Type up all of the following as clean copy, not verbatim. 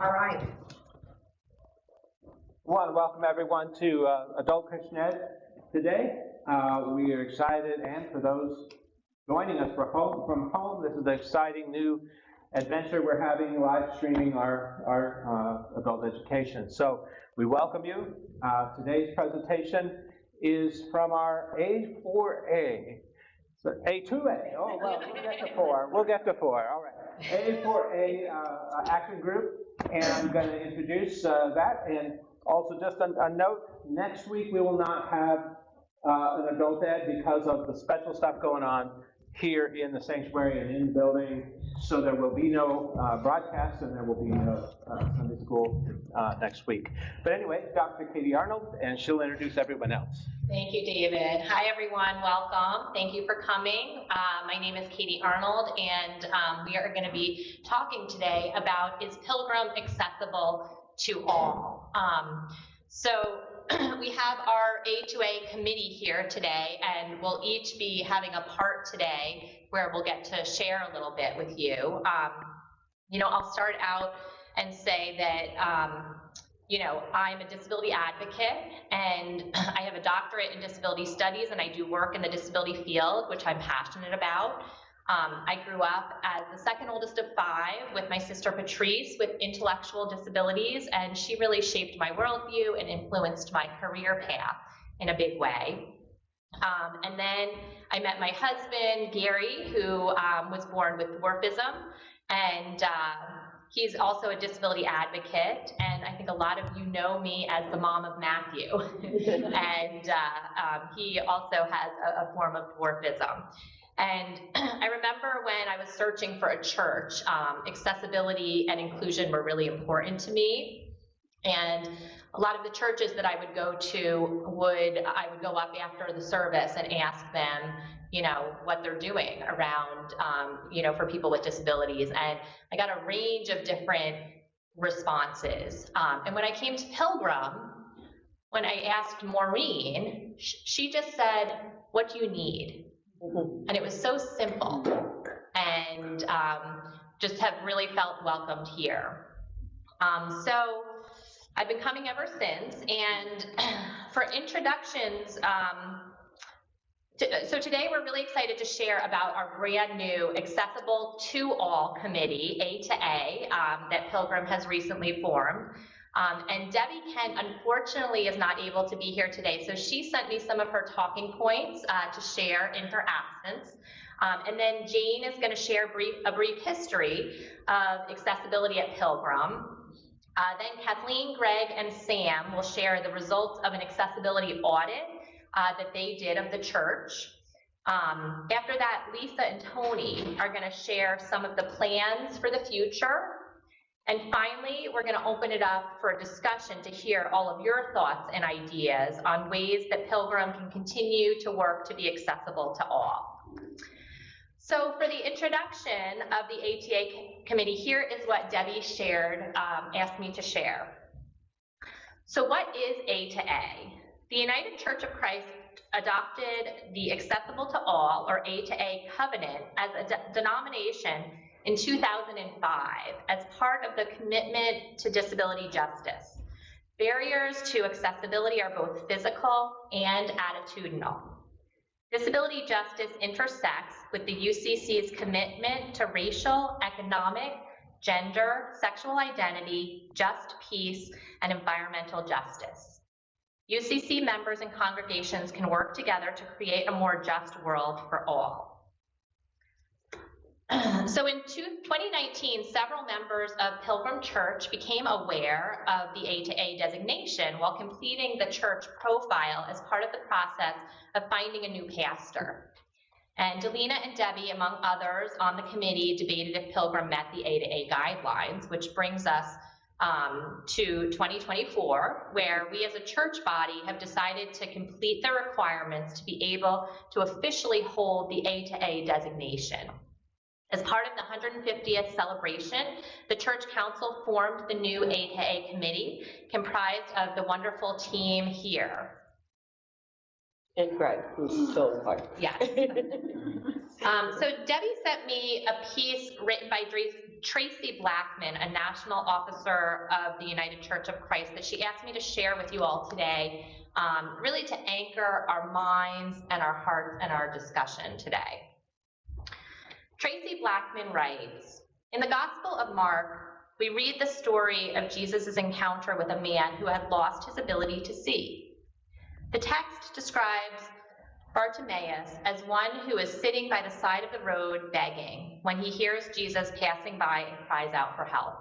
All right. I want to welcome everyone to Adult Christian Ed today. We are excited, and for those joining us from home, this is an exciting new adventure we're having, live streaming our adult education. So we welcome you. Today's presentation is from our A4A. So A2A. Oh, well, we'll get to 4. We'll get to 4. All right. A4A action group, and I'm going to introduce that. And also, just a note: next week we will not have an adult ed because of the special stuff going on here in the sanctuary and in the building. So there will be no broadcast, and there will be no Sunday school next week. But anyway, Dr. Katie Arnold, and she'll introduce everyone else. Thank you, David. Hi, everyone. Welcome. Thank you for coming. My name is Katie Arnold, and we are going to be talking today about, is Pilgrim accessible to all? So we have our A2A committee here today, and we'll each be having a part today where we'll get to share a little bit with you. I'll start out and say that I'm a disability advocate, and I have a doctorate in disability studies, and I do work in the disability field, which I'm passionate about. I grew up as the second oldest of 5 with my sister Patrice with intellectual disabilities, and she really shaped my worldview and influenced my career path in a big way. And then I met my husband, Gary, who was born with dwarfism, and he's also a disability advocate, and I think a lot of you know me as the mom of Matthew. And he also has a form of dwarfism. And I remember when I was searching for a church, accessibility and inclusion were really important to me. And a lot of the churches that I would go to, I would go up after the service and ask them, what they're doing around, for people with disabilities. And I got a range of different responses. And when I came to Pilgrim, when I asked Maureen, she just said, "What do you need?" And it was so simple, and just have really felt welcomed here. So I've been coming ever since, and for introductions, so today we're really excited to share about our brand new Accessible to All committee, A2A, that Pilgrim has recently formed. And Debbie Kent, unfortunately, is not able to be here today, so she sent me some of her talking points to share in her absence. And then Jane is going to share a brief history of accessibility at Pilgrim. Then Kathleen, Greg, and Sam will share the results of an accessibility audit that they did of the church. After that, Lisa and Tony are going to share some of the plans for the future. And finally, we're going to open it up for a discussion to hear all of your thoughts and ideas on ways that Pilgrim can continue to work to be accessible to all. So for the introduction of the A2A committee, here is what Debbie asked me to share. So what is A2A? The United Church of Christ adopted the Accessible to All, or A2A covenant, as a denomination in 2005 as part of the commitment to disability justice. Barriers to accessibility are both physical and attitudinal. Disability justice intersects with the UCC's commitment to racial, economic, gender, sexual identity, just peace, and environmental justice. UCC members and congregations can work together to create a more just world for all. So in 2019, several members of Pilgrim Church became aware of the A2A designation while completing the church profile as part of the process of finding a new pastor. And Delina and Debbie, among others on the committee, debated if Pilgrim met the A2A guidelines, which brings us to 2024, where we as a church body have decided to complete the requirements to be able to officially hold the A2A designation. As part of the 150th celebration, the Church Council formed the new A2A committee, comprised of the wonderful team here. And Greg, who's still in part. Yes. So Debbie sent me a piece written by Tracy Blackman, a national officer of the United Church of Christ, that she asked me to share with you all today, really to anchor our minds and our hearts and our discussion today. Tracy Blackman writes, in the Gospel of Mark, we read the story of Jesus' encounter with a man who had lost his ability to see. The text describes Bartimaeus as one who is sitting by the side of the road begging when he hears Jesus passing by and cries out for help.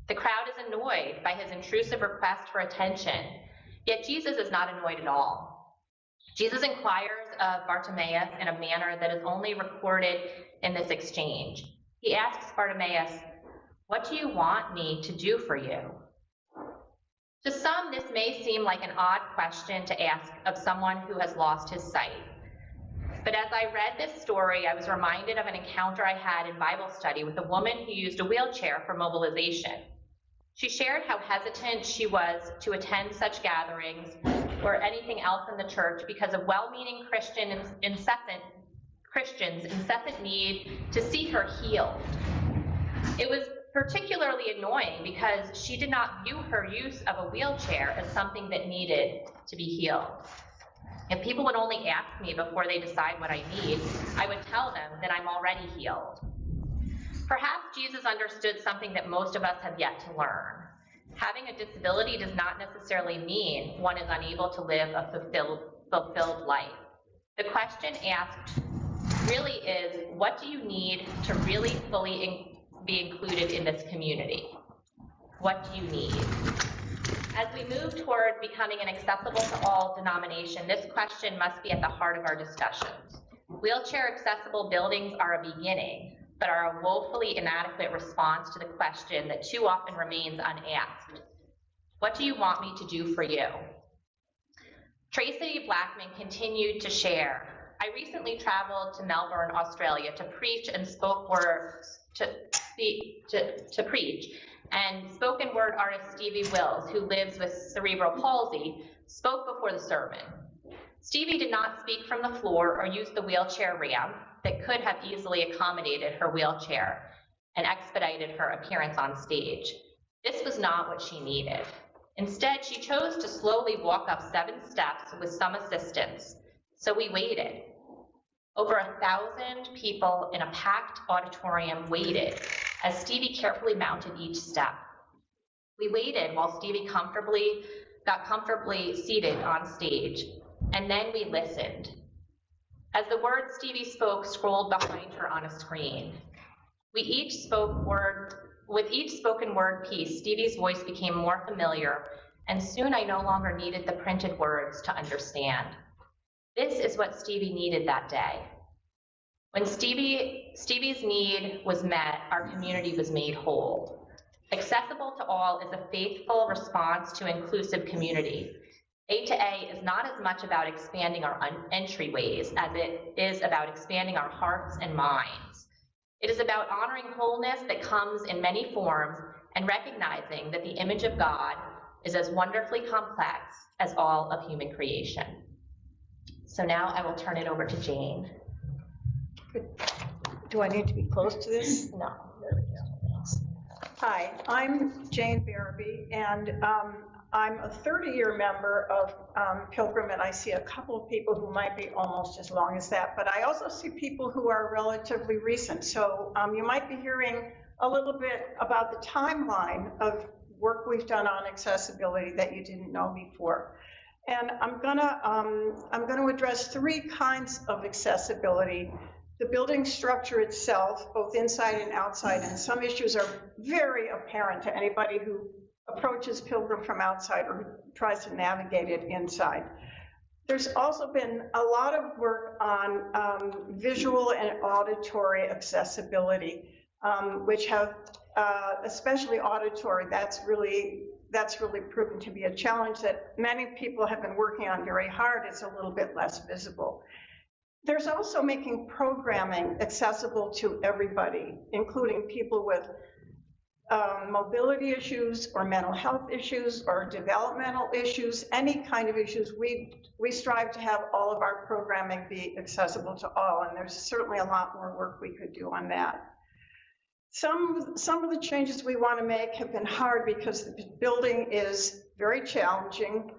The crowd is annoyed by his intrusive request for attention, yet Jesus is not annoyed at all. Jesus inquires of Bartimaeus in a manner that is only recorded in this exchange. He asks Bartimaeus, "What do you want me to do for you?" To some, this may seem like an odd question to ask of someone who has lost his sight. But as I read this story, I was reminded of an encounter I had in Bible study with a woman who used a wheelchair for mobilization. She shared how hesitant she was to attend such gatherings or anything else in the church because of well-meaning Christians' incessant need to see her healed. It was particularly annoying because she did not view her use of a wheelchair as something that needed to be healed. If people would only ask me before they decide what I need, I would tell them that I'm already healed. Perhaps Jesus understood something that most of us have yet to learn. Having a disability does not necessarily mean one is unable to live a fulfilled life. The question asked really is, what do you need to really fully be included in this community? What do you need? As we move toward becoming an accessible to all denomination, this question must be at the heart of our discussions. Wheelchair accessible buildings are a beginning, but are a woefully inadequate response to the question that too often remains unasked. What do you want me to do for you? Tracy Blackman continued to share, I recently traveled to Melbourne, Australia to preach and preach, and spoken word artist Stevie Wills, who lives with cerebral palsy, spoke before the sermon. Stevie did not speak from the floor or use the wheelchair ramp that could have easily accommodated her wheelchair and expedited her appearance on stage. This was not what she needed. Instead, she chose to slowly walk up 7 steps with some assistance. So we waited. Over 1,000 people in a packed auditorium waited as Stevie carefully mounted each step. We waited while Stevie got comfortably seated on stage, and then we listened. As the words Stevie spoke scrolled behind her on a screen. With each spoken word piece, Stevie's voice became more familiar, and soon I no longer needed the printed words to understand. This is what Stevie needed that day. When Stevie's need was met, our community was made whole. Accessible to all is a faithful response to inclusive community. A2A is not as much about expanding our entryways as it is about expanding our hearts and minds. It is about honoring wholeness that comes in many forms and recognizing that the image of God is as wonderfully complex as all of human creation. So now I will turn it over to Jane. Do I need to be close to this? No, there we go. Hi, I'm Jane Barabee, and I'm a 30-year member of Pilgrim, and I see a couple of people who might be almost as long as that, but I also see people who are relatively recent. So you might be hearing a little bit about the timeline of work we've done on accessibility that you didn't know before. And I'm gonna address 3 kinds of accessibility. The building structure itself, both inside and outside, and some issues are very apparent to anybody who approaches Pilgrim from outside or tries to navigate it inside. There's also been a lot of work on visual and auditory accessibility, which have, especially auditory, that's really proven to be a challenge that many people have been working on very hard. It's a little bit less visible. There's also making programming accessible to everybody, including people with mobility issues or mental health issues or developmental issues, any kind of issues. We strive to have all of our programming be accessible to all, and there's certainly a lot more work we could do on that. Some of the changes we want to make have been hard because the building is very challenging,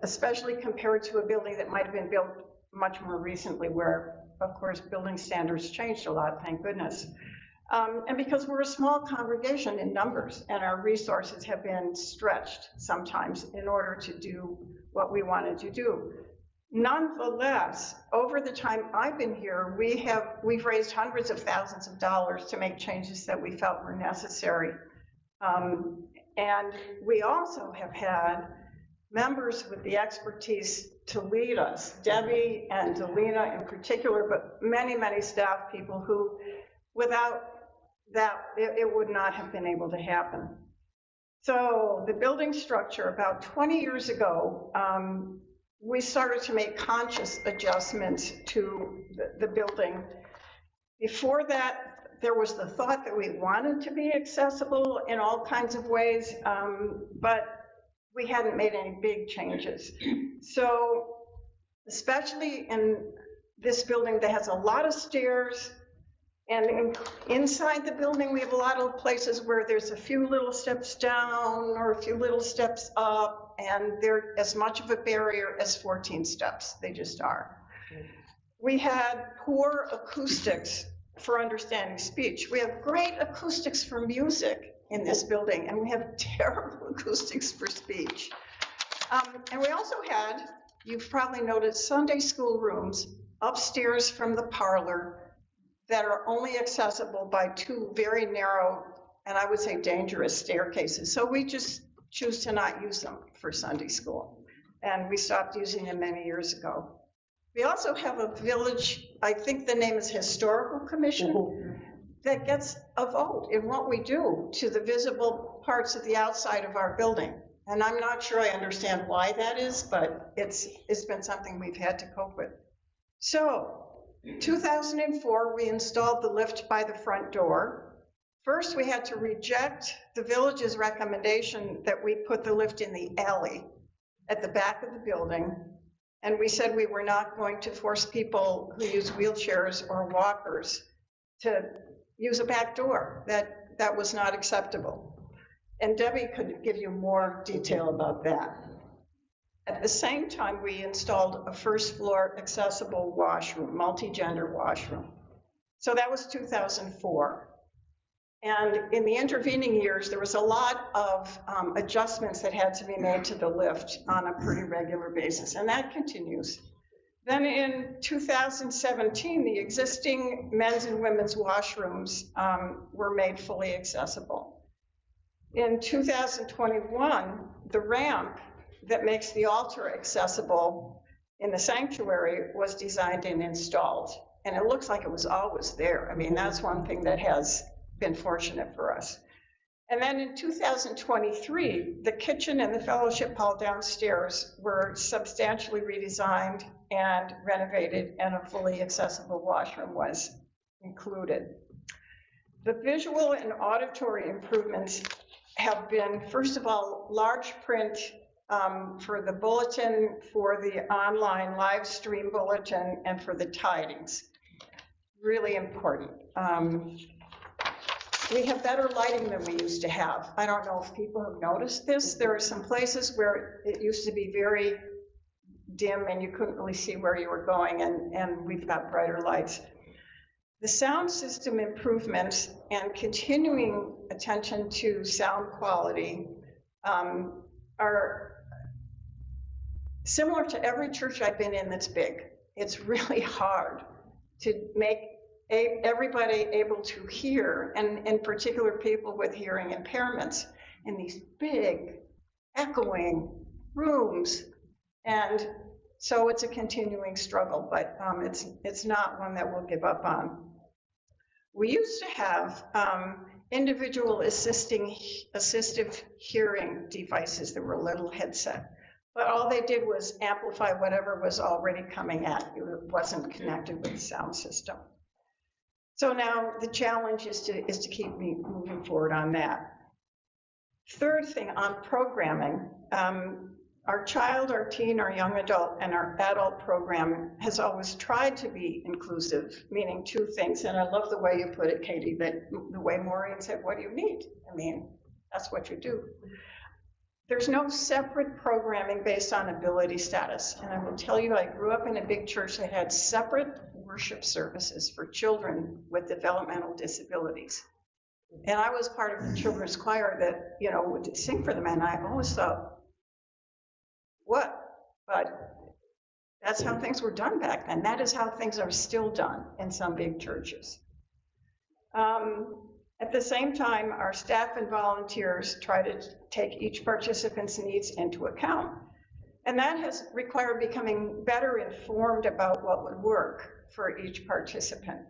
especially compared to a building that might have been built much more recently, where, of course, building standards changed a lot, thank goodness. And because we're a small congregation in numbers, and our resources have been stretched sometimes in order to do what we wanted to do. Nonetheless, over the time I've been here, we've raised hundreds of thousands of dollars to make changes that we felt were necessary. And we also have had members with the expertise to lead us, Debbie and Delina in particular, but many, many staff people who, without that, it would not have been able to happen. So the building structure, about 20 years ago, we started to make conscious adjustments to the building. Before that, there was the thought that we wanted to be accessible in all kinds of ways, but we hadn't made any big changes. So, especially in this building that has a lot of stairs, and inside the building, we have a lot of places where there's a few little steps down or a few little steps up, and they're as much of a barrier as 14 steps. They just are. We had poor acoustics for understanding speech. We have great acoustics for music in this building, and we have terrible acoustics for speech. And we also had, you've probably noticed, Sunday school rooms upstairs from the parlor that are only accessible by two very narrow, and I would say dangerous staircases. So we just choose to not use them for Sunday school. And we stopped using them many years ago. We also have a village, I think the name is Historical Commission, that gets a vote in what we do to the visible parts of the outside of our building. And I'm not sure I understand why that is, but it's been something we've had to cope with. So, 2004, we installed the lift by the front door. First, we had to reject the village's recommendation that we put the lift in the alley at the back of the building. And we said we were not going to force people who use wheelchairs or walkers to use a back door. That was not acceptable. And Debbie could give you more detail about that. At the same time, we installed a first floor accessible washroom, multi-gender washroom. So that was 2004. And in the intervening years, there was a lot of adjustments that had to be made to the lift on a pretty regular basis, and that continues. Then in 2017, the existing men's and women's washrooms were made fully accessible. In 2021, the ramp that makes the altar accessible in the sanctuary was designed and installed. And it looks like it was always there. I mean, that's one thing that has been fortunate for us. And then in 2023, the kitchen and the fellowship hall downstairs were substantially redesigned and renovated, and a fully accessible washroom was included. The visual and auditory improvements have been, first of all, large print for the bulletin, for the online live stream bulletin, and for the tidings. Really important. We have better lighting than we used to have. I don't know if people have noticed this. There are some places where it used to be very dim and you couldn't really see where you were going, and we've got brighter lights. The sound system improvements and continuing attention to sound quality are similar to every church I've been in that's big. It's really hard to make everybody able to hear, and in particular people with hearing impairments, in these big echoing rooms. And so it's a continuing struggle, but it's not one that we'll give up on. We used to have individual assistive hearing devices that were a little headset, but all they did was amplify whatever was already coming at you. It wasn't connected with the sound system. So now the challenge is to keep me moving forward on that. Third thing, on programming, Our child, our teen, our young adult, and our adult program has always tried to be inclusive, meaning two things. And I love the way you put it, Katie, that the way Maureen said, what do you need? I mean, that's what you do. There's no separate programming based on ability status. And I will tell you, I grew up in a big church that had separate worship services for children with developmental disabilities. And I was part of the children's choir that, you know, would sing for them. And I always thought, what? But that's how things were done back then. That is how things are still done in some big churches. At the same time, our staff and volunteers try to take each participant's needs into account. And that has required becoming better informed about what would work for each participant.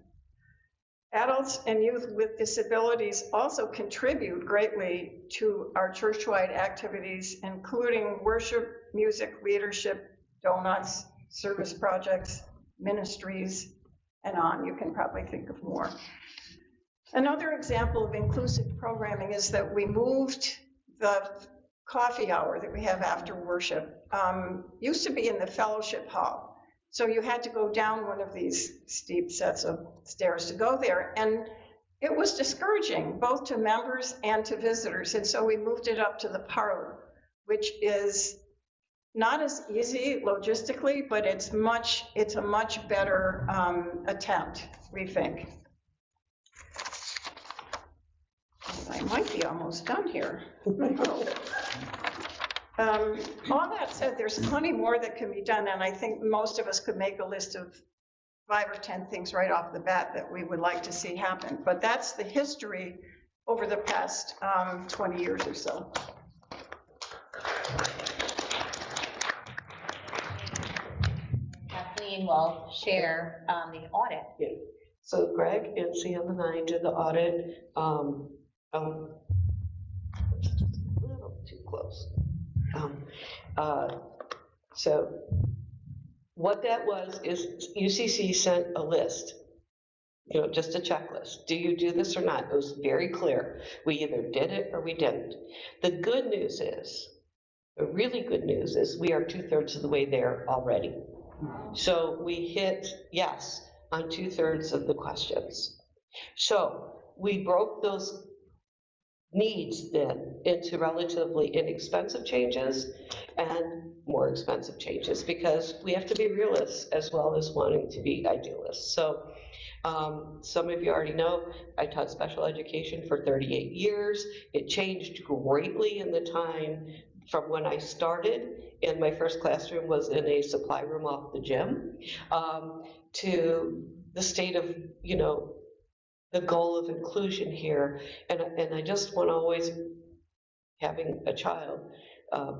Adults and youth with disabilities also contribute greatly to our church-wide activities, including worship, music, leadership, donuts, service projects, ministries, and on. You can probably think of more. Another example of inclusive programming is that we moved the coffee hour that we have after worship. Used to be in the fellowship hall. So you had to go down one of these steep sets of stairs to go there. And it was discouraging, both to members and to visitors. And so we moved it up to the parlor, which is not as easy logistically, but it's a much better attempt, we think. I might be almost done here. All that said, there's plenty more that can be done, and I think most of us could make a list of 5 or 10 things right off the bat that we would like to see happen. But that's the history over the past 20 years or so. Kathleen will share the audit. Yeah. So Greg and Sam and I did the audit. A little too close. So what that was is UCC sent a list, you know, just a checklist. Do you do this or not? It was very clear. We either did it or we didn't. The good news is, the really good news is we are 2/3 of the way there already. So we hit yes on 2/3 of the questions. So we broke those needs then into relatively inexpensive changes and more expensive changes, because we have to be realists as well as wanting to be idealists. So some of you already know I taught special education for 38 years. It changed greatly in the time from when I started, and my first classroom was in a supply room off the gym, to the state of, you know, the goal of inclusion here. And I just want to always, having a child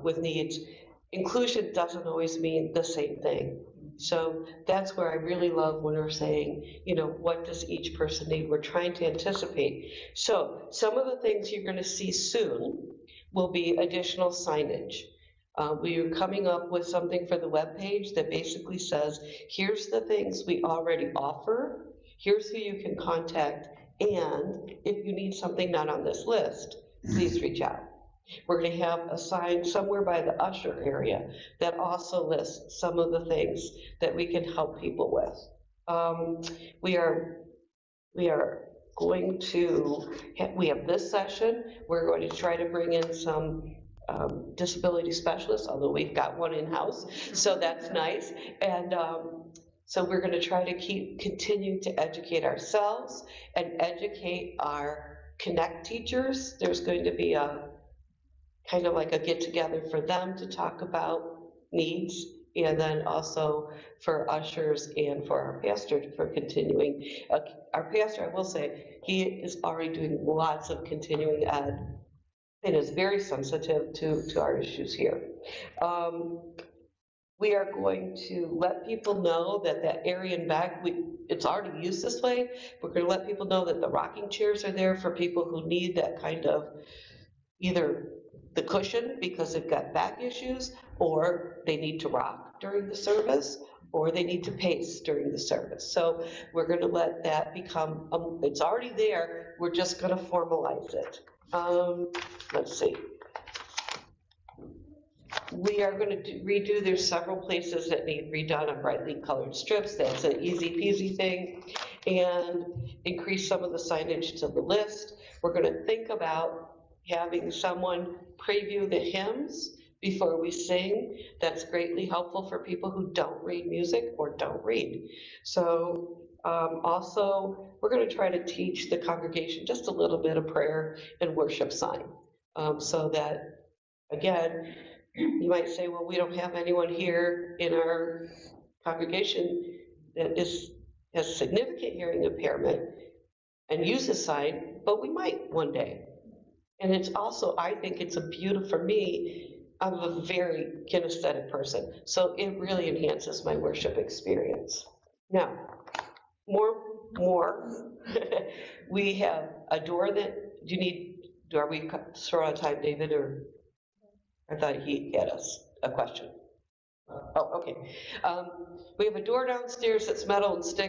with needs, inclusion doesn't always mean the same thing. So that's where I really love when we're saying, you know, what does each person need? We're trying to anticipate. So some of the things you're going to see soon will be additional signage. We are coming up with something for the webpage that basically says, here's the things we already offer, here's who you can contact, and if you need something not on this list, please reach out. We're going to have a sign somewhere by the usher area that also lists some of the things that we can help people with. We are going to, we have this session, we're going to try to bring in some disability specialists, although we've got one in-house, so that's nice. And so we're going to try to continue to educate ourselves and educate our Connect teachers. There's going to be a kind of like a get-together for them to talk about needs, and then also for ushers and for our pastor for continuing. Our pastor, I will say, he is already doing lots of continuing ed and is very sensitive to our issues here. We are going to let people know that that area in back, it's already used this way. We're going to let people know that the rocking chairs are there for people who need that kind of either the cushion because they've got back issues, or they need to rock during the service, or they need to pace during the service. So we're going to let that become, it's already there, we're just going to formalize it. Let's see. We are going to redo, there's several places that need redone on brightly colored strips. That's an easy peasy thing. And increase some of the signage to the list. We're going to think about having someone preview the hymns before we sing. That's greatly helpful for people who don't read music or don't read. So also, we're going to try to teach the congregation just a little bit of prayer and worship sign, so that, again, you might say, well, we don't have anyone here in our congregation that has significant hearing impairment and uses sign, but we might one day. And it's also, I think it's a beautiful, for me, I'm a very kinesthetic person, so it really enhances my worship experience. Now, more, we have a door that, are we short on time, David, or? I thought he had a question. Oh, okay. We have a door downstairs that's metal and sticks.